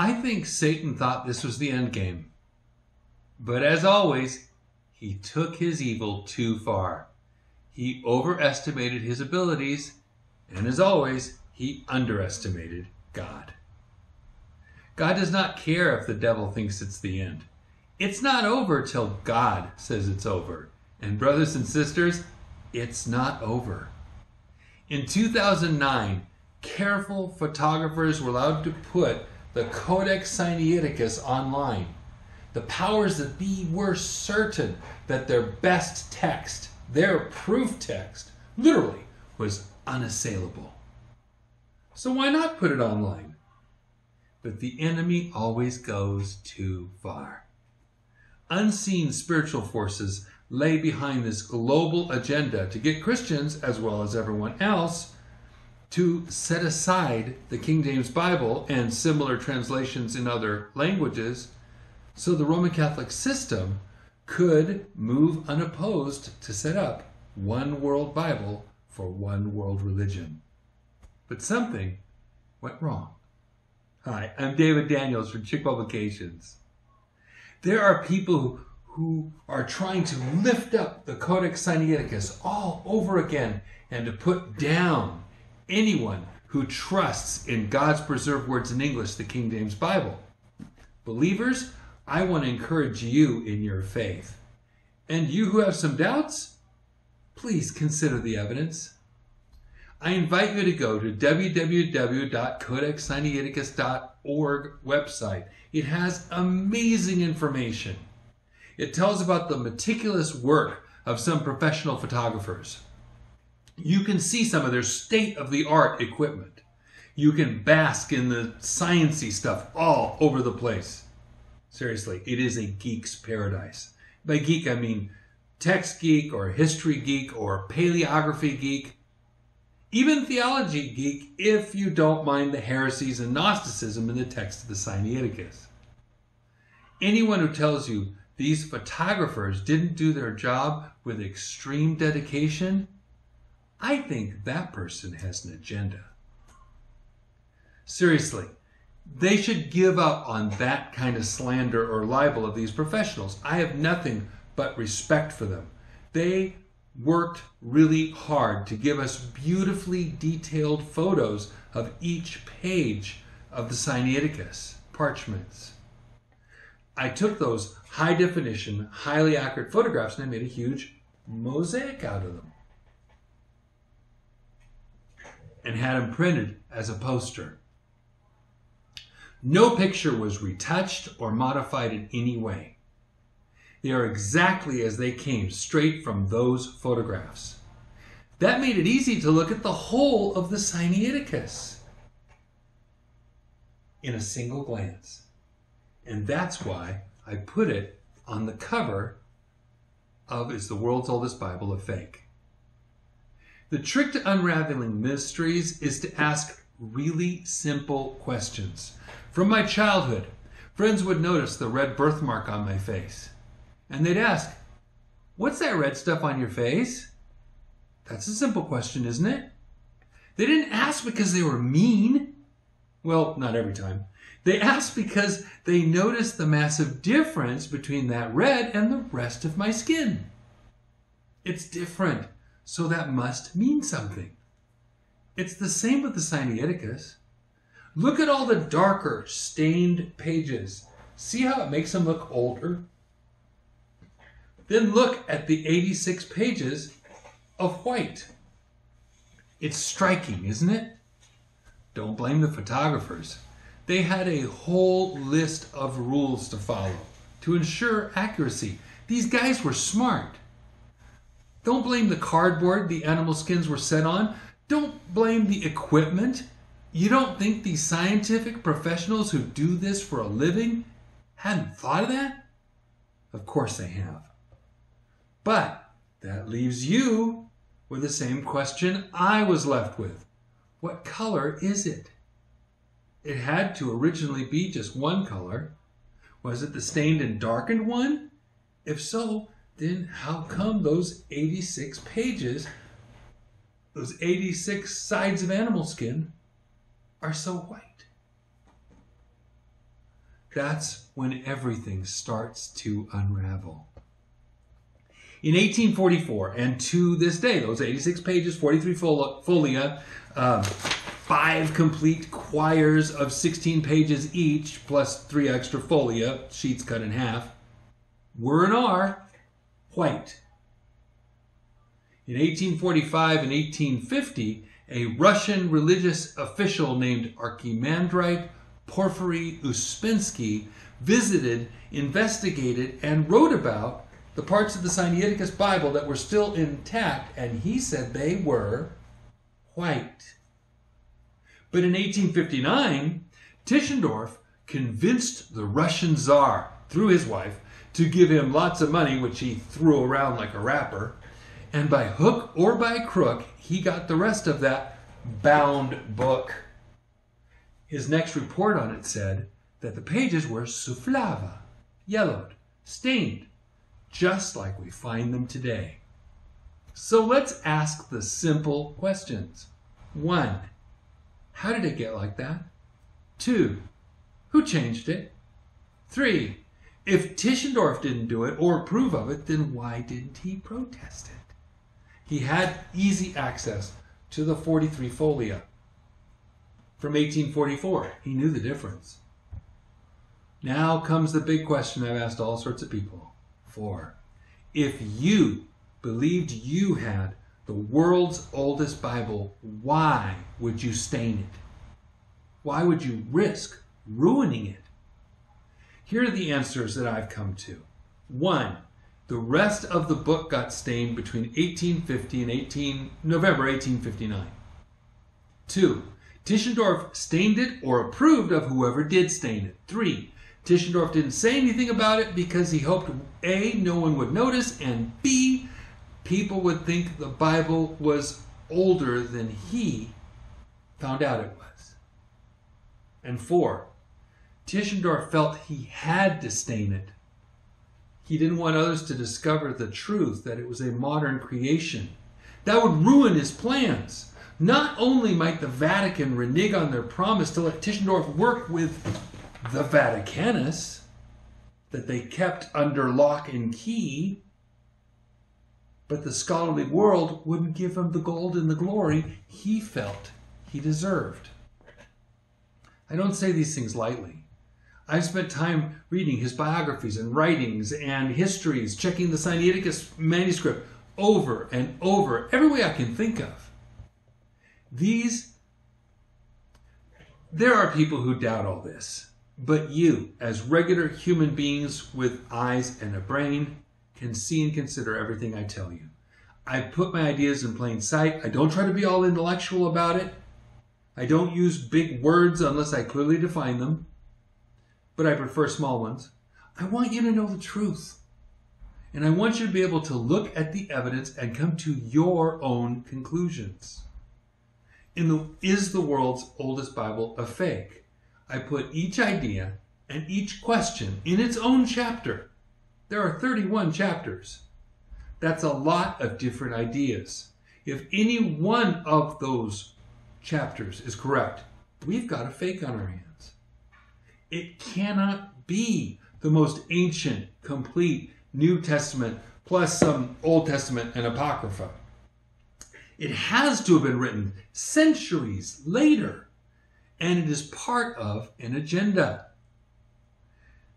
I think Satan thought this was the end game. But as always, he took his evil too far. He overestimated his abilities, and as always, he underestimated God. God does not care if the devil thinks it's the end. It's not over till God says it's over. And brothers and sisters, it's not over. In 2009, careful photographers were allowed to put the Codex Sinaiticus online. The powers that be were certain that their best text, their proof text, literally was unassailable. So why not put it online? But the enemy always goes too far. Unseen spiritual forces lay behind this global agenda to get Christians, as well as everyone else, to set aside the King James Bible and similar translations in other languages so the Roman Catholic system could move unopposed to set up one world Bible for one world religion. But something went wrong. Hi, I'm David Daniels from Chick Publications. There are people who are trying to lift up the Codex Sinaiticus all over again and to put down anyone who trusts in God's preserved words in English, the King James Bible. Believers, I want to encourage you in your faith. And you who have some doubts, please consider the evidence. I invite you to go to www.codexsinaiticus.org website. It has amazing information. It tells about the meticulous work of some professional photographers. You can see some of their state-of-the-art equipment. You can bask in the science-y stuff all over the place. Seriously, it is a geek's paradise. By geek, I mean text geek or history geek or paleography geek. Even theology geek, if you don't mind the heresies and Gnosticism in the text of the Sinaiticus. Anyone who tells you these photographers didn't do their job with extreme dedication, I think that person has an agenda. Seriously, they should give up on that kind of slander or libel of these professionals. I have nothing but respect for them. They worked really hard to give us beautifully detailed photos of each page of the Sinaiticus parchments. I took those high definition, highly accurate photographs and I made a huge mosaic out of them and had them printed as a poster. No picture was retouched or modified in any way. They are exactly as they came, straight from those photographs. That made it easy to look at the whole of the Sinaiticus in a single glance. And that's why I put it on the cover of Is the World's Oldest Bible a Fake? The trick to unraveling mysteries is to ask really simple questions. From my childhood, friends would notice the red birthmark on my face. And they'd ask, "What's that red stuff on your face?" That's a simple question, isn't it? They didn't ask because they were mean. Well, not every time. They asked because they noticed the massive difference between that red and the rest of my skin. It's different, so that must mean something. It's the same with the Sinaiticus. Look at all the darker, stained pages. See how it makes them look older? Then look at the 86 pages of white. It's striking, isn't it? Don't blame the photographers. They had a whole list of rules to follow to ensure accuracy. These guys were smart. Don't blame the cardboard the animal skins were set on. Don't blame the equipment. You don't think these scientific professionals who do this for a living hadn't thought of that? Of course they have. But that leaves you with the same question I was left with. What color is it? It had to originally be just one color. Was it the stained and darkened one? If so, then how come those 86 pages, those 86 sides of animal skin, are so white? That's when everything starts to unravel. In 1844, and to this day, those 86 pages, 43 folia, 5 complete quires of 16 pages each, plus 3 extra folia, sheets cut in half, were and are white. In 1845 and 1850, a Russian religious official named Archimandrite Porfiry Uspensky visited, investigated, and wrote about the parts of the Sinaiticus Bible that were still intact, and he said they were white. But in 1859, Tischendorf convinced the Russian Tsar, through his wife, to give him lots of money, which he threw around like a rapper, and by hook or by crook, he got the rest of that bound book. His next report on it said that the pages were souflava, yellowed, stained, just like we find them today. So let's ask the simple questions. 1. How did it get like that? 2. Who changed it? 3. If Tischendorf didn't do it or approve of it, then why didn't he protest it? He had easy access to the 43 folia from 1844. He knew the difference. Now comes the big question I've asked all sorts of people. 4. If you believed you had the world's oldest Bible, why would you stain it? Why would you risk ruining it? Here are the answers that I've come to. 1. The rest of the book got stained between 1850 and November 1859. 2. Tischendorf stained it or approved of whoever did stain it. 3. Tischendorf didn't say anything about it because he hoped A, no one would notice, and B, people would think the Bible was older than he found out it was. And 4, Tischendorf felt he had to stain it. He didn't want others to discover the truth that it was a modern creation. That would ruin his plans. Not only might the Vatican renege on their promise to let Tischendorf work with the Vaticanus that they kept under lock and key, but the scholarly world wouldn't give him the gold and the glory he felt he deserved. I don't say these things lightly. I've spent time reading his biographies and writings and histories, checking the Sinaiticus manuscript over and over, every way I can think of. There are people who doubt all this. But you, as regular human beings with eyes and a brain, can see and consider everything I tell you. I put my ideas in plain sight. I don't try to be all intellectual about it. I don't use big words unless I clearly define them. But I prefer small ones. I want you to know the truth. And I want you to be able to look at the evidence and come to your own conclusions. Is the world's oldest Bible a fake? I put each idea and each question in its own chapter. There are 31 chapters. That's a lot of different ideas. If any one of those chapters is correct, we've got a fake on our hands. It cannot be the most ancient, complete New Testament plus some Old Testament and Apocrypha. It has to have been written centuries later. And it is part of an agenda.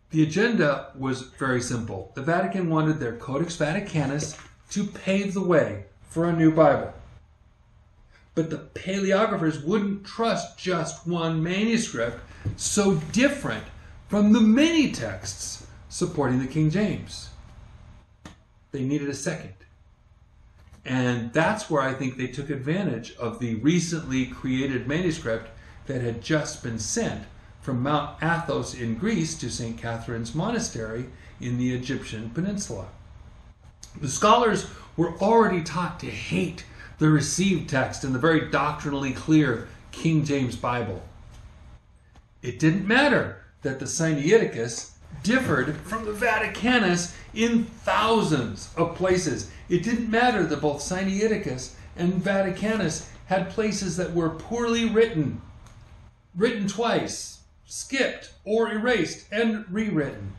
The agenda was very simple. The Vatican wanted their Codex Vaticanus to pave the way for a new Bible. But the paleographers wouldn't trust just one manuscript so different from the many texts supporting the King James. They needed a second. And that's where I think they took advantage of the recently created manuscript that had just been sent from Mount Athos in Greece to St. Catherine's Monastery in the Egyptian peninsula. The scholars were already taught to hate the received text in the very doctrinally clear King James Bible. It didn't matter that the Sinaiticus differed from the Vaticanus in thousands of places. It didn't matter that both Sinaiticus and Vaticanus had places that were poorly written twice, skipped or erased and rewritten.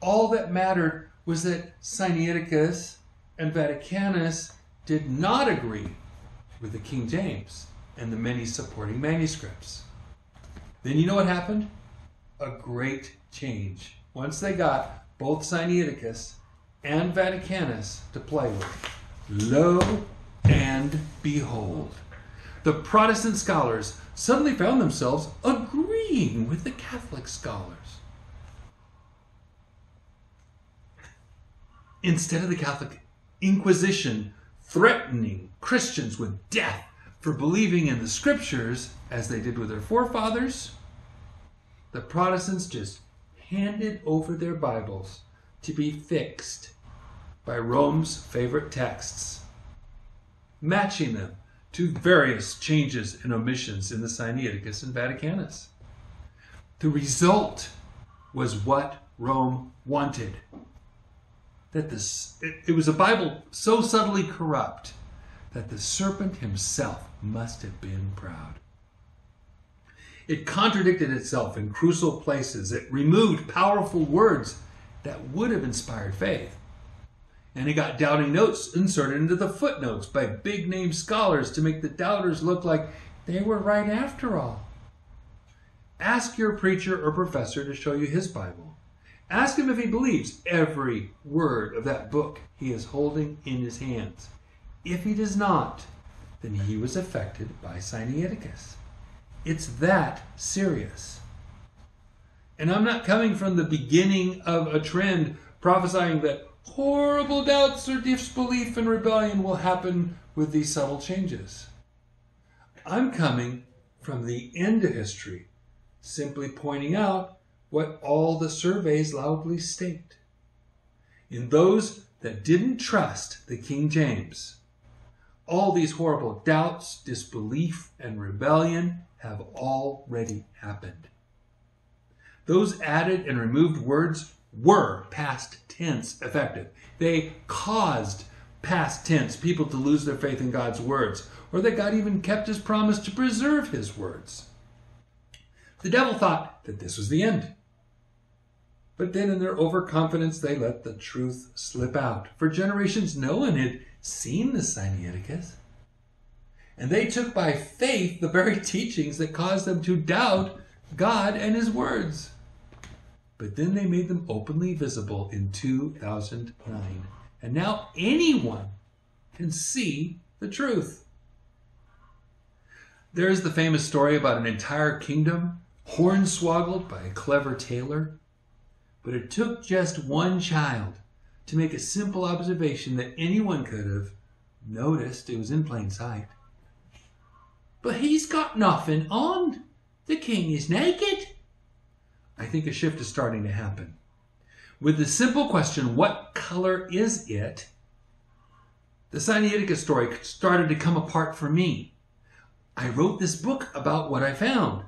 All that mattered was that Sinaiticus and Vaticanus did not agree with the King James and the many supporting manuscripts. Then you know what happened? A great change. Once they got both Sinaiticus and Vaticanus to play with. Lo and behold, the Protestant scholars suddenly found themselves agreeing with the Catholic scholars. Instead of the Catholic Inquisition threatening Christians with death for believing in the scriptures as they did with their forefathers, the Protestants just handed over their Bibles to be fixed by Rome's favorite texts, matching them to various changes and omissions in the Sinaiticus and Vaticanus. The result was what Rome wanted. That it was a Bible so subtly corrupt that the serpent himself must have been proud. It contradicted itself in crucial places. It removed powerful words that would have inspired faith. And it got doubting notes inserted into the footnotes by big-name scholars to make the doubters look like they were right after all. Ask your preacher or professor to show you his Bible. Ask him if he believes every word of that book he is holding in his hands. If he does not, then he was affected by Sinaiticus. It's that serious. And I'm not coming from the beginning of a trend prophesying that horrible doubts or disbelief and rebellion will happen with these subtle changes. I'm coming from the end of history, simply pointing out what all the surveys loudly state. In those that didn't trust the King James, all these horrible doubts, disbelief, and rebellion have already happened. Those added and removed words were past tense effective. They caused past tense people to lose their faith in God's words, or that God even kept his promise to preserve his words. The devil thought that this was the end. But then in their overconfidence, they let the truth slip out. For generations, no one had seen the Sinaiticus. And they took by faith the very teachings that caused them to doubt God and his words. But then they made them openly visible in 2009. And now anyone can see the truth. There is the famous story about an entire kingdom hornswoggled by a clever tailor. But it took just one child to make a simple observation that anyone could have noticed. It was in plain sight. But he's got nothing on. The king is naked. I think a shift is starting to happen. With the simple question, what color is it? The Sinaiticus story started to come apart for me. I wrote this book about what I found.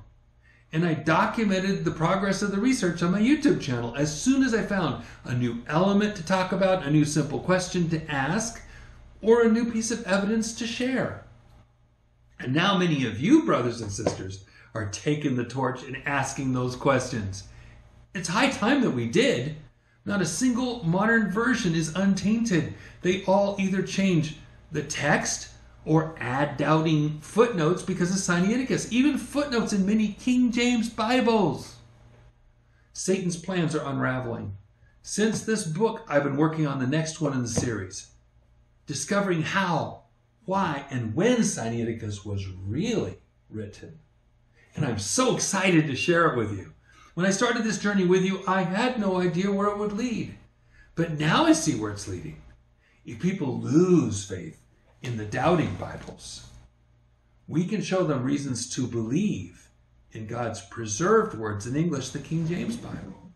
And I documented the progress of the research on my YouTube channel as soon as I found a new element to talk about, a new simple question to ask, or a new piece of evidence to share. And now many of you, brothers and sisters, are taking the torch and asking those questions. It's high time that we did. Not a single modern version is untainted. They all either change the text or add doubting footnotes because of Sinaiticus. Even footnotes in many King James Bibles. Satan's plans are unraveling. Since this book, I've been working on the next one in the series. Discovering how, why, and when Sinaiticus was really written. And I'm so excited to share it with you. When I started this journey with you, I had no idea where it would lead. But now I see where it's leading. If people lose faith in the doubting Bibles, we can show them reasons to believe in God's preserved words in English, the King James Bible.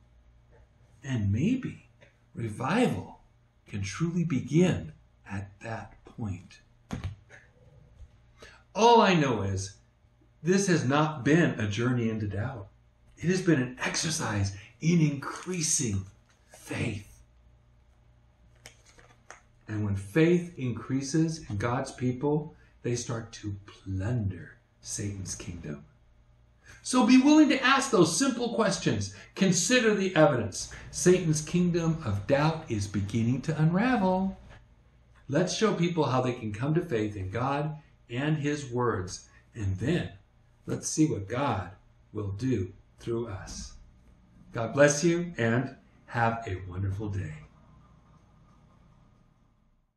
And maybe revival can truly begin at that point. All I know is this has not been a journey into doubt. It has been an exercise in increasing faith. And when faith increases in God's people, they start to plunder Satan's kingdom. So be willing to ask those simple questions. Consider the evidence. Satan's kingdom of doubt is beginning to unravel. Let's show people how they can come to faith in God and his words. And then let's see what God will do through us. God bless you and have a wonderful day.